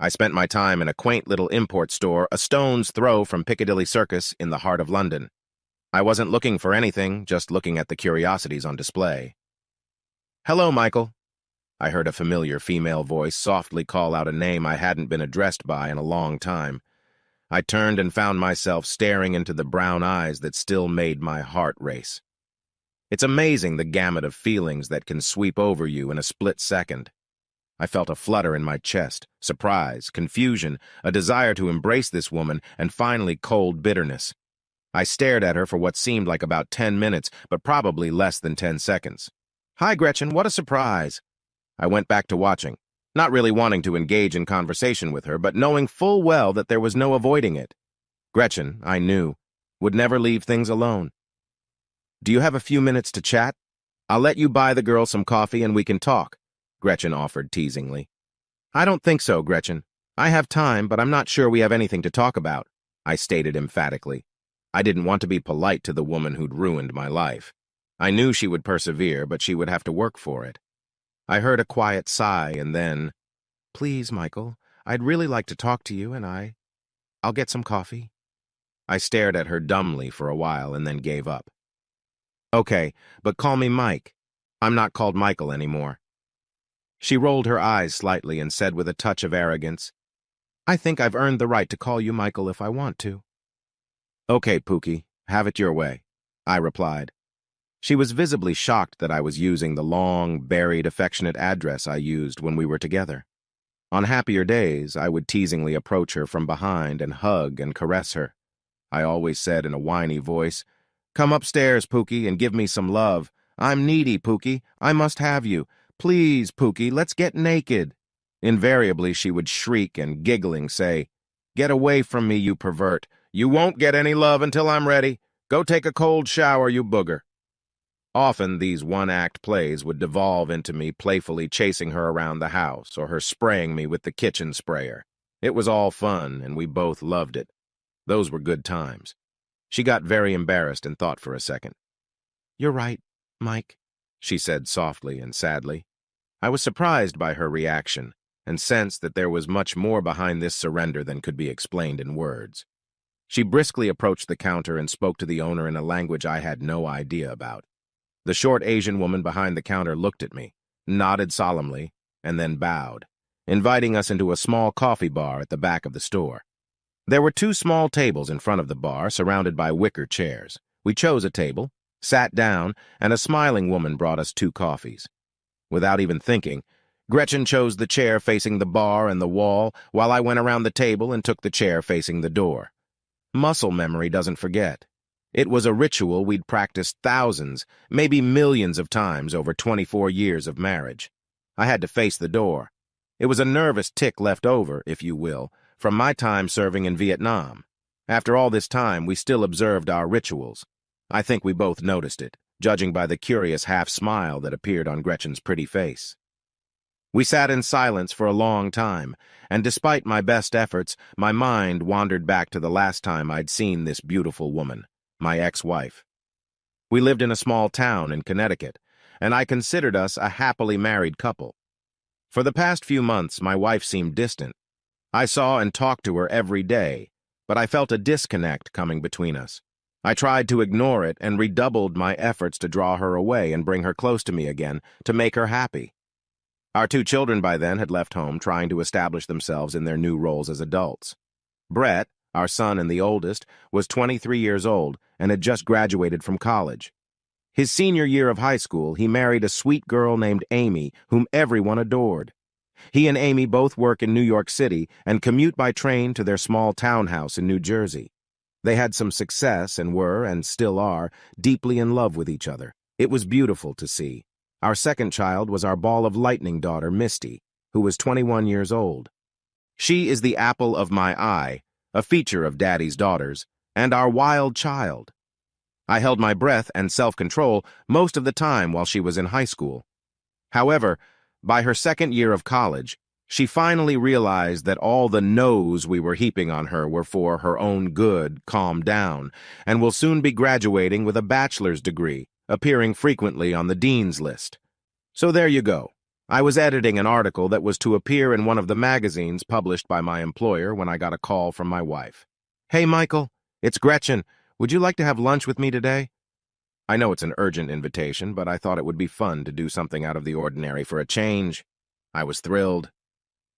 I spent my time in a quaint little import store a stone's throw from Piccadilly Circus in the heart of London. I wasn't looking for anything, just looking at the curiosities on display. "Hello, Michael." I heard a familiar female voice softly call out a name I hadn't been addressed by in a long time. I turned and found myself staring into the brown eyes that still made my heart race. It's amazing the gamut of feelings that can sweep over you in a split second. I felt a flutter in my chest, surprise, confusion, a desire to embrace this woman, and finally cold bitterness. I stared at her for what seemed like about 10 minutes, but probably less than 10 seconds. "Hi, Gretchen, what a surprise." I went back to watching, not really wanting to engage in conversation with her, but knowing full well that there was no avoiding it. Gretchen, I knew, would never leave things alone. "Do you have a few minutes to chat? I'll let you buy the girl some coffee and we can talk," Gretchen offered teasingly. "I don't think so, Gretchen. I have time, but I'm not sure we have anything to talk about," I stated emphatically. I didn't want to be polite to the woman who'd ruined my life. I knew she would persevere, but she would have to work for it. I heard a quiet sigh and then, "Please, Michael, I'd really like to talk to you and I'll get some coffee." I stared at her dumbly for a while and then gave up. "Okay, but call me Mike. I'm not called Michael anymore." She rolled her eyes slightly and said with a touch of arrogance, "I think I've earned the right to call you Michael if I want to." "Okay, Pookie, have it your way," I replied. She was visibly shocked that I was using the long, buried, affectionate address I used when we were together. On happier days, I would teasingly approach her from behind and hug and caress her. I always said in a whiny voice, "Come upstairs, Pookie, and give me some love. I'm needy, Pookie. I must have you. Please, Pookie, let's get naked." Invariably, she would shriek and, giggling, say, "Get away from me, you pervert. You won't get any love until I'm ready. Go take a cold shower, you booger." Often, these one-act plays would devolve into me playfully chasing her around the house or her spraying me with the kitchen sprayer. It was all fun, and we both loved it. Those were good times. She got very embarrassed and thought for a second. "You're right, Mike," she said softly and sadly. I was surprised by her reaction and sensed that there was much more behind this surrender than could be explained in words. She briskly approached the counter and spoke to the owner in a language I had no idea about. The short Asian woman behind the counter looked at me, nodded solemnly, and then bowed, inviting us into a small coffee bar at the back of the store. There were 2 small tables in front of the bar, surrounded by wicker chairs. We chose a table, sat down, and a smiling woman brought us 2 coffees. Without even thinking, Gretchen chose the chair facing the bar and the wall, while I went around the table and took the chair facing the door. Muscle memory doesn't forget. It was a ritual we'd practiced thousands, maybe millions of times over 24 years of marriage. I had to face the door. It was a nervous tick left over, if you will, from my time serving in Vietnam. After all this time, we still observed our rituals. I think we both noticed it, judging by the curious half-smile that appeared on Gretchen's pretty face. We sat in silence for a long time, and despite my best efforts, my mind wandered back to the last time I'd seen this beautiful woman, my ex-wife. We lived in a small town in Connecticut, and I considered us a happily married couple. For the past few months, my wife seemed distant. I saw and talked to her every day, but I felt a disconnect coming between us. I tried to ignore it and redoubled my efforts to draw her away and bring her close to me again, to make her happy. Our 2 children by then had left home, trying to establish themselves in their new roles as adults. Brett, our son and the oldest, was 23 years old and had just graduated from college. His senior year of high school, he married a sweet girl named Amy, whom everyone adored. He and Amy both work in New York City and commute by train to their small townhouse in New Jersey. They had some success and were, and still are, deeply in love with each other. It was beautiful to see. Our second child was our ball of lightning daughter, Misty, who was 21 years old. She is the apple of my eye, a feature of Daddy's daughters, and our wild child. I held my breath and self-control most of the time while she was in high school. However, by her second year of college, she finally realized that all the no's we were heaping on her were for her own good, calmed down, and will soon be graduating with a bachelor's degree, appearing frequently on the dean's list. So there you go. I was editing an article that was to appear in one of the magazines published by my employer when I got a call from my wife. "Hey, Michael, it's Gretchen. Would you like to have lunch with me today?" I know it's an urgent invitation, but I thought it would be fun to do something out of the ordinary for a change. I was thrilled.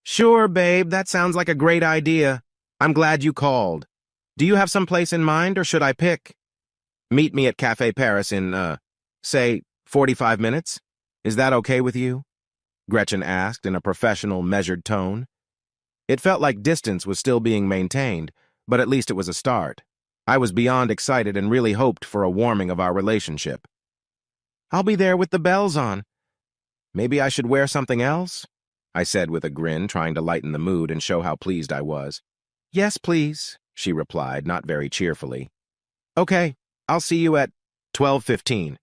"Sure, babe, that sounds like a great idea. I'm glad you called. Do you have some place in mind, or should I pick?" "Meet me at Café Paris in, say, 45 minutes. Is that okay with you?" Gretchen asked in a professional, measured tone. It felt like distance was still being maintained, but at least it was a start. I was beyond excited and really hoped for a warming of our relationship. "I'll be there with the bells on. Maybe I should wear something else?" I said with a grin, trying to lighten the mood and show how pleased I was. "Yes, please," she replied, not very cheerfully. "Okay, I'll see you at 12:15.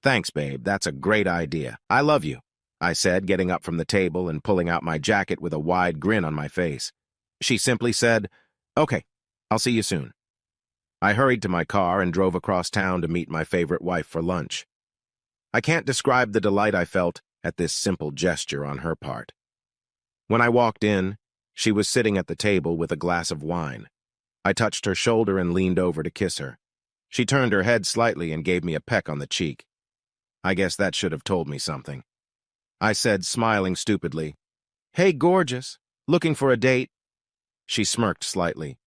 "Thanks, babe, that's a great idea. I love you," I said, getting up from the table and pulling out my jacket with a wide grin on my face. She simply said, "Okay, I'll see you soon." I hurried to my car and drove across town to meet my favorite wife for lunch. I can't describe the delight I felt at this simple gesture on her part. When I walked in, she was sitting at the table with a glass of wine. I touched her shoulder and leaned over to kiss her. She turned her head slightly and gave me a peck on the cheek. I guess that should have told me something. I said, smiling stupidly, "Hey, gorgeous, looking for a date?" She smirked slightly.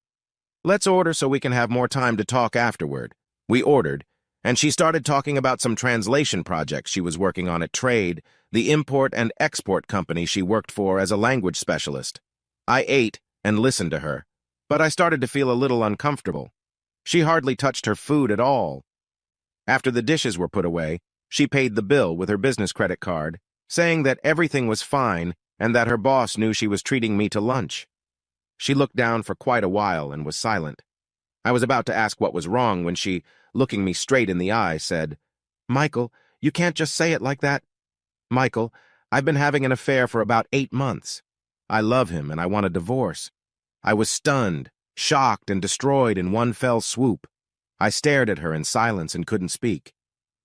"Let's order so we can have more time to talk afterward." We ordered, and she started talking about some translation projects she was working on at Trade, the import and export company she worked for as a language specialist. I ate and listened to her, but I started to feel a little uncomfortable. She hardly touched her food at all. After the dishes were put away, she paid the bill with her business credit card, saying that everything was fine and that her boss knew she was treating me to lunch. She looked down for quite a while and was silent. I was about to ask what was wrong when she, looking me straight in the eye, said, "Michael, you can't just say it like that. Michael, I've been having an affair for about 8 months. I love him and I want a divorce." I was stunned, shocked, and destroyed in one fell swoop. I stared at her in silence and couldn't speak.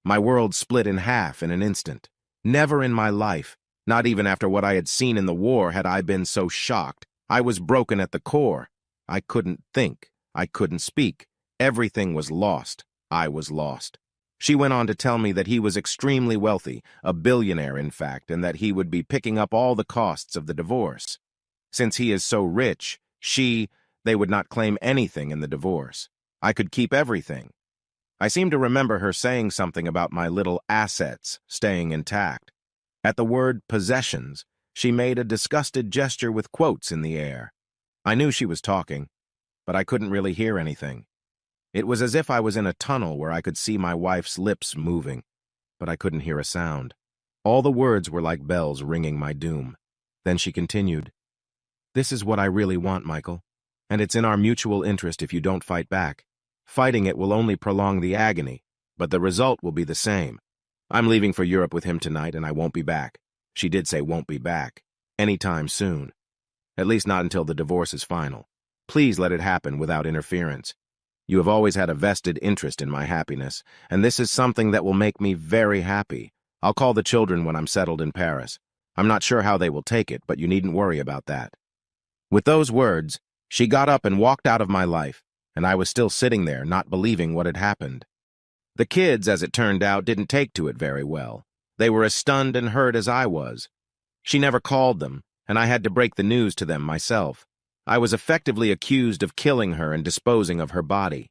My world split in half in an instant. Never in my life, not even after what I had seen in the war, had I been so shocked. I was broken at the core. I couldn't think. I couldn't speak. Everything was lost. I was lost. She went on to tell me that he was extremely wealthy, a billionaire in fact, and that he would be picking up all the costs of the divorce. Since he is so rich, they would not claim anything in the divorce. I could keep everything. I seem to remember her saying something about my little assets staying intact. At the word possessions, she made a disgusted gesture with quotes in the air. I knew she was talking, but I couldn't really hear anything. It was as if I was in a tunnel where I could see my wife's lips moving, but I couldn't hear a sound. All the words were like bells ringing my doom. Then she continued, "This is what I really want, Michael, and it's in our mutual interest if you don't fight back. Fighting it will only prolong the agony, but the result will be the same. I'm leaving for Europe with him tonight, and I won't be back." She did say won't be back. Anytime soon. At least not until the divorce is final. Please let it happen without interference. You have always had a vested interest in my happiness, and this is something that will make me very happy. I'll call the children when I'm settled in Paris. I'm not sure how they will take it, but you needn't worry about that. With those words, she got up and walked out of my life, and I was still sitting there, not believing what had happened. The kids, as it turned out, didn't take to it very well. They were as stunned and hurt as I was. She never called them, and I had to break the news to them myself. I was effectively accused of killing her and disposing of her body.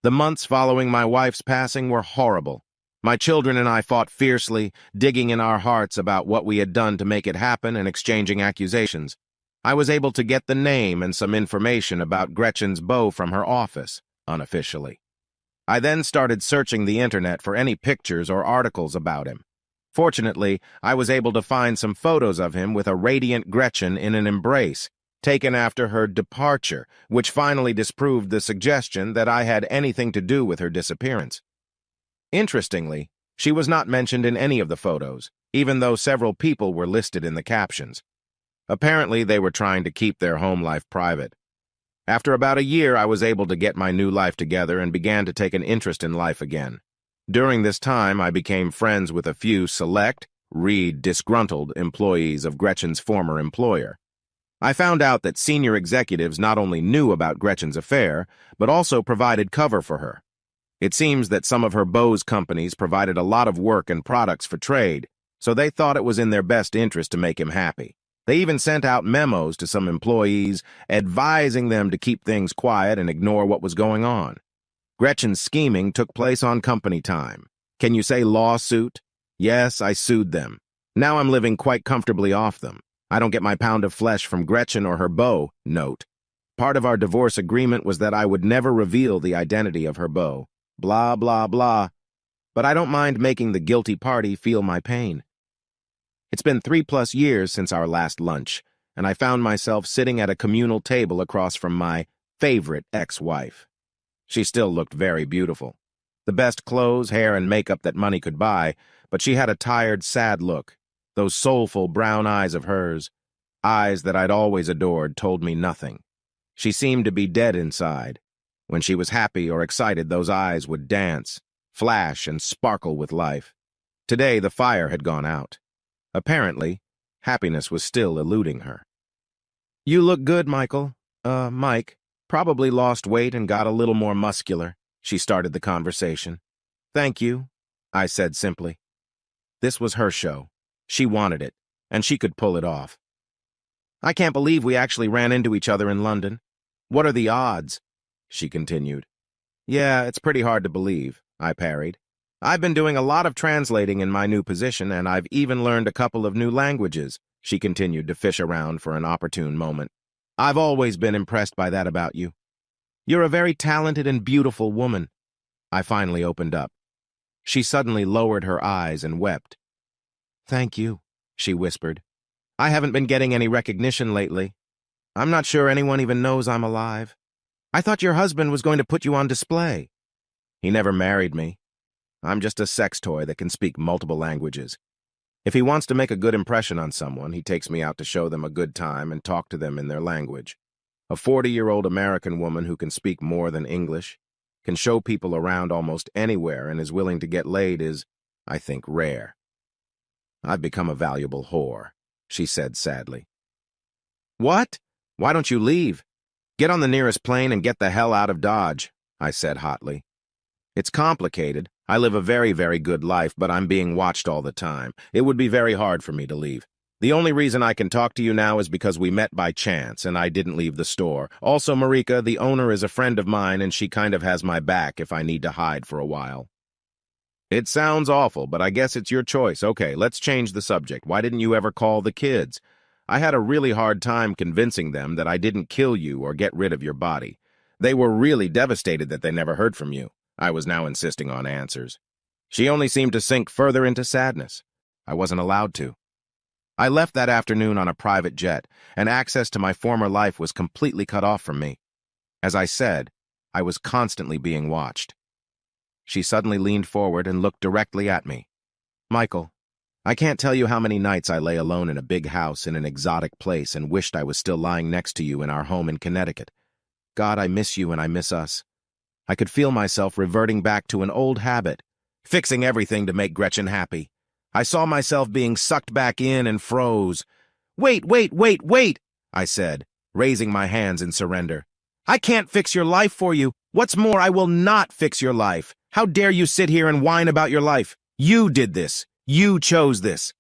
The months following my wife's passing were horrible. My children and I fought fiercely, digging in our hearts about what we had done to make it happen and exchanging accusations. I was able to get the name and some information about Gretchen's beau from her office, unofficially. I then started searching the internet for any pictures or articles about him. Fortunately, I was able to find some photos of him with a radiant Gretchen in an embrace, taken after her departure, which finally disproved the suggestion that I had anything to do with her disappearance. Interestingly, she was not mentioned in any of the photos, even though several people were listed in the captions. Apparently, they were trying to keep their home life private. After about a year, I was able to get my new life together and began to take an interest in life again. During this time, I became friends with a few select, read disgruntled employees of Gretchen's former employer. I found out that senior executives not only knew about Gretchen's affair, but also provided cover for her. It seems that some of her beau's companies provided a lot of work and products for trade, so they thought it was in their best interest to make him happy. They even sent out memos to some employees advising them to keep things quiet and ignore what was going on. Gretchen's scheming took place on company time. Can you say lawsuit? Yes, I sued them. Now I'm living quite comfortably off them. I don't get my pound of flesh from Gretchen or her beau. Note. Part of our divorce agreement was that I would never reveal the identity of her beau. Blah, blah, blah. But I don't mind making the guilty party feel my pain. It's been 3+ years since our last lunch, and I found myself sitting at a communal table across from my favorite ex-wife. She still looked very beautiful. The best clothes, hair, and makeup that money could buy, but she had a tired, sad look. Those soulful brown eyes of hers, eyes that I'd always adored, told me nothing. She seemed to be dead inside. When she was happy or excited, those eyes would dance, flash, and sparkle with life. Today, the fire had gone out. Apparently, happiness was still eluding her. "You look good, Michael. Mike. Probably lost weight and got a little more muscular," she started the conversation. "Thank you," I said simply. This was her show. She wanted it, and she could pull it off. "I can't believe we actually ran into each other in London. What are the odds?" she continued. "Yeah, it's pretty hard to believe," I parried. "I've been doing a lot of translating in my new position, and I've even learned a couple of new languages," she continued to fish around for an opportune moment. "I've always been impressed by that about you. You're a very talented and beautiful woman." I finally opened up. She suddenly lowered her eyes and wept. "Thank you," she whispered. "I haven't been getting any recognition lately. I'm not sure anyone even knows I'm alive. I thought your husband was going to put you on display." "He never married me. I'm just a sex toy that can speak multiple languages. If he wants to make a good impression on someone, he takes me out to show them a good time and talk to them in their language. A 40-year-old American woman who can speak more than English, can show people around almost anywhere and is willing to get laid is, I think, rare. I've become a valuable whore," she said sadly. "What? Why don't you leave? Get on the nearest plane and get the hell out of Dodge," I said hotly. "It's complicated. I live a very, very good life, but I'm being watched all the time. It would be very hard for me to leave. The only reason I can talk to you now is because we met by chance and I didn't leave the store. Also, Marika, the owner is a friend of mine and she kind of has my back if I need to hide for a while." "It sounds awful, but I guess it's your choice. Okay, let's change the subject. Why didn't you ever call the kids? I had a really hard time convincing them that I didn't kill you or get rid of your body. They were really devastated that they never heard from you." I was now insisting on answers. She only seemed to sink further into sadness. I wasn't allowed to. I left that afternoon on a private jet, and access to my former life was completely cut off from me. As I said, I was constantly being watched. She suddenly leaned forward and looked directly at me. "Michael, I can't tell you how many nights I lay alone in a big house in an exotic place and wished I was still lying next to you in our home in Connecticut. God, I miss you and I miss us. I could feel myself reverting back to an old habit, fixing everything to make Gretchen happy. I saw myself being sucked back in and froze. Wait, I said, raising my hands in surrender. "I can't fix your life for you. What's more, I will not fix your life. How dare you sit here and whine about your life? You did this. You chose this.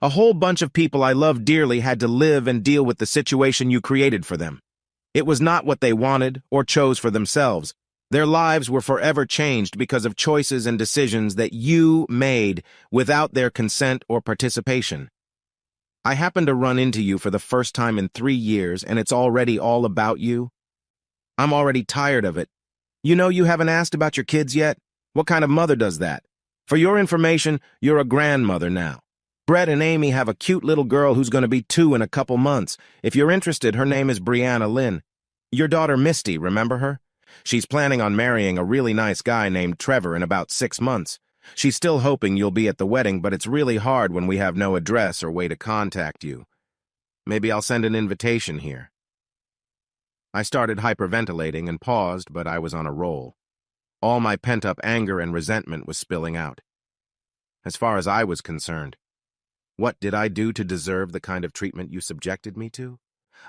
A whole bunch of people I love dearly had to live and deal with the situation you created for them. It was not what they wanted or chose for themselves. Their lives were forever changed because of choices and decisions that you made without their consent or participation. I happened to run into you for the first time in 3 years, and it's already all about you. I'm already tired of it. You know you haven't asked about your kids yet? What kind of mother does that? For your information, you're a grandmother now. Brett and Amy have a cute little girl who's going to be 2 in a couple months. If you're interested, her name is Brianna Lynn. Your daughter Misty, remember her? She's planning on marrying a really nice guy named Trevor in about 6 months. She's still hoping you'll be at the wedding, but it's really hard when we have no address or way to contact you. Maybe I'll send an invitation here." I started hyperventilating and paused, but I was on a roll. All my pent-up anger and resentment was spilling out. As far as I was concerned, What did I do to deserve the kind of treatment you subjected me to?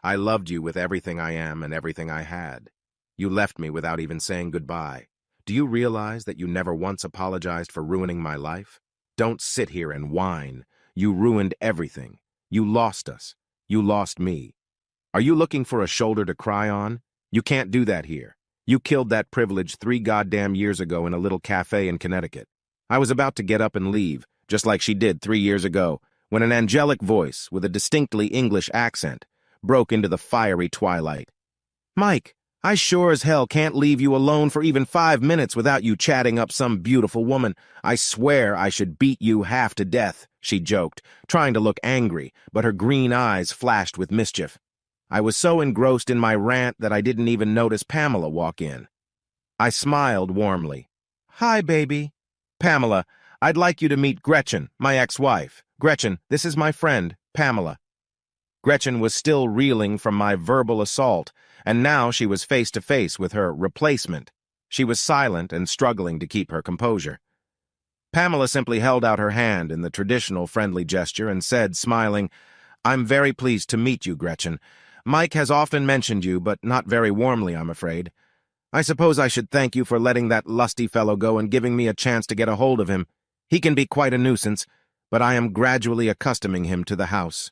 I loved you with everything I am and everything I had. You left me without even saying goodbye. Do you realize that you never once apologized for ruining my life? Don't sit here and whine. You ruined everything. You lost us. You lost me. Are you looking for a shoulder to cry on? You can't do that here. You killed that privilege 3 goddamn years ago in a little cafe in Connecticut. I was about to get up and leave, just like she did 3 years ago, when an angelic voice with a distinctly English accent broke into the fiery twilight. Mike, I sure as hell can't leave you alone for even 5 minutes without you chatting up some beautiful woman. I swear I should beat you half to death, she joked, trying to look angry, but her green eyes flashed with mischief. I was so engrossed in my rant that I didn't even notice Pamela walk in. I smiled warmly. Hi, baby. Pamela, I'd like you to meet Gretchen, my ex-wife. Gretchen, this is my friend, Pamela. Gretchen was still reeling from my verbal assault, and now she was face to face with her replacement. She was silent and struggling to keep her composure. Pamela simply held out her hand in the traditional friendly gesture and said, smiling, I'm very pleased to meet you, Gretchen. Mike has often mentioned you, but not very warmly, I'm afraid. I suppose I should thank you for letting that lusty fellow go and giving me a chance to get a hold of him. He can be quite a nuisance, but I am gradually accustoming him to the house.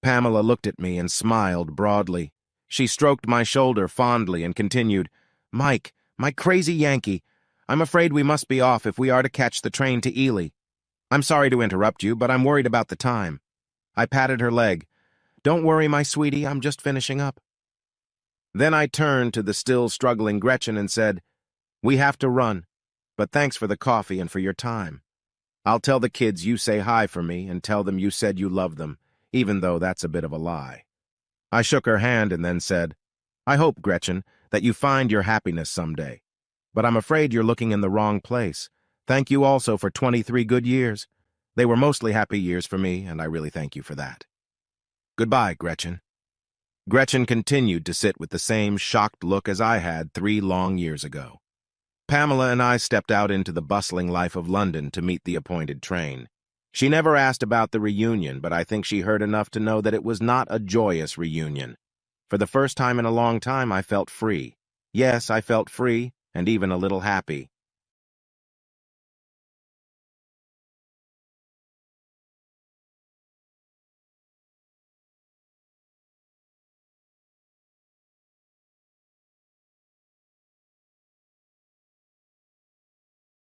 Pamela looked at me and smiled broadly. She stroked my shoulder fondly and continued, Mike, my crazy Yankee, I'm afraid we must be off if we are to catch the train to Ely. I'm sorry to interrupt you, but I'm worried about the time. I patted her leg. Don't worry, my sweetie, I'm just finishing up. Then I turned to the still struggling Gretchen and said, We have to run, but thanks for the coffee and for your time. I'll tell the kids you say hi for me and tell them you said you love them, even though that's a bit of a lie. I shook her hand and then said, I hope, Gretchen, that you find your happiness someday. But I'm afraid you're looking in the wrong place. Thank you also for 23 good years. They were mostly happy years for me, and I really thank you for that. Goodbye, Gretchen. Gretchen continued to sit with the same shocked look as I had 3 long years ago. Pamela and I stepped out into the bustling life of London to meet the appointed train. She never asked about the reunion, but I think she heard enough to know that it was not a joyous reunion. For the first time in a long time, I felt free. Yes, I felt free, and even a little happy.